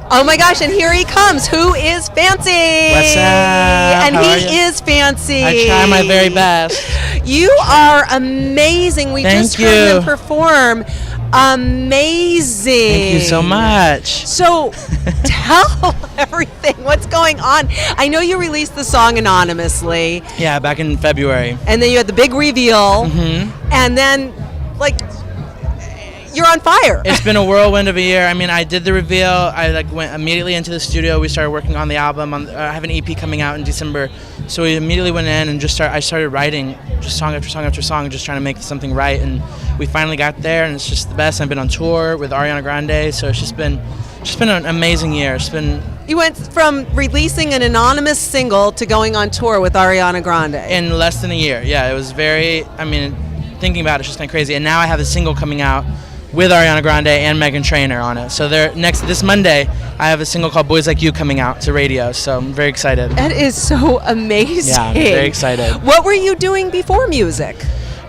Oh my gosh, and here he comes. Who is Fancy? What's up? And How are he you? is Fancy. I try my very best. You are amazing. We Thank just heard you. him perform. Amazing. Thank you so much. So tell everything. What's going on? I know you released the song anonymously. Yeah, back in February. And then you had the big reveal. Mm-hmm. And then, like, you're on fire. It's been a whirlwind of a year. I mean, I did the reveal. I went immediately into the studio. We started working on the album. I have an EP coming out in December, so we immediately went in and I started writing just song after song after song, just trying to make something right. And we finally got there, and it's just the best. I've been on tour with Ariana Grande, so it's just been an amazing year. It's been. You went from releasing an anonymous single to going on tour with Ariana Grande In less than a year. Yeah, it was very. I mean, thinking about it's just kind of crazy. And now I have a single coming out with Ariana Grande and Meghan Trainor on it. So this Monday, I have a single called Boys Like You coming out to radio. So I'm very excited. That is so amazing. Yeah, I'm very excited. What were you doing before music?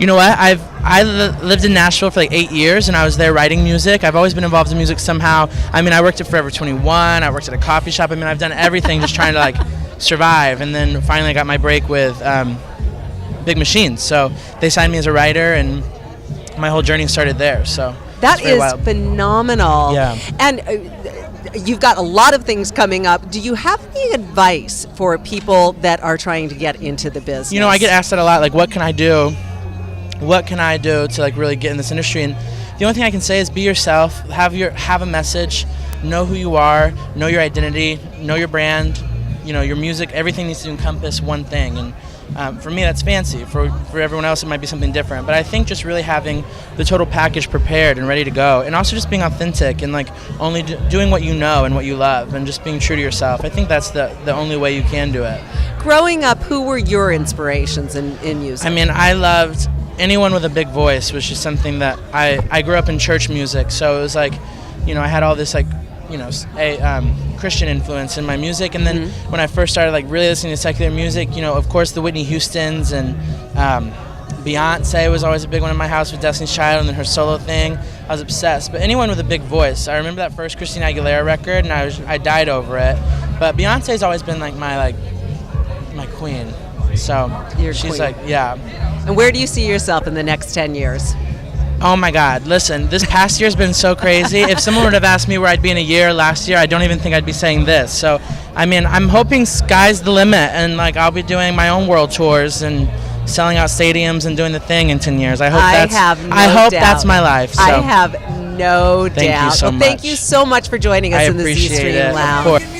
You know what? I lived in Nashville for like 8 years, and I was there writing music. I've always been involved in music somehow. I mean, I worked at Forever 21. I worked at a coffee shop. I mean, I've done everything just trying to like survive. And then finally I got my break with Big Machines. So they signed me as a writer, and my whole journey started there. So that is wild. Phenomenal. Yeah. And you've got a lot of things coming up. Do you have any advice for people that are trying to get into the business? You know, I get asked that a lot. Like, what can I do? What can I do to like really get in this industry? And the only thing I can say is be yourself. Have a message. Know who you are. Know your identity. Know your brand. You know, your music. Everything needs to encompass one thing. And for me, that's Fancy. For everyone else, it might be something different. But I think just really having the total package prepared and ready to go, and also just being authentic and like only doing what you know and what you love, and just being true to yourself. I think that's the only way you can do it. Growing up, who were your inspirations in music? I mean, I loved anyone with a big voice, which is something that I grew up in church music, so it was like, you know, I had all this like, you know, Christian influence in my music. And then when I first started like really listening to secular music, you know, of course the Whitney Houstons and Beyonce was always a big one in my house with Destiny's Child, and then her solo thing. I was obsessed. But anyone with a big voice. I remember that first Christina Aguilera record, and I died over it. But Beyonce's always been like my queen. So she's queen. like, yeah. And where do you see yourself in the next 10 years? Oh my God, listen, this past year's been so crazy. If someone would have asked me where I'd be in a year last year, I don't even think I'd be saying this. So, I mean, I'm hoping sky's the limit, and like I'll be doing my own world tours and selling out stadiums and doing the thing in 10 years. I hope that's my life. So. I have no doubt. Thank you so much. Thank you so much for joining us in the Z Stream Lounge. Of course.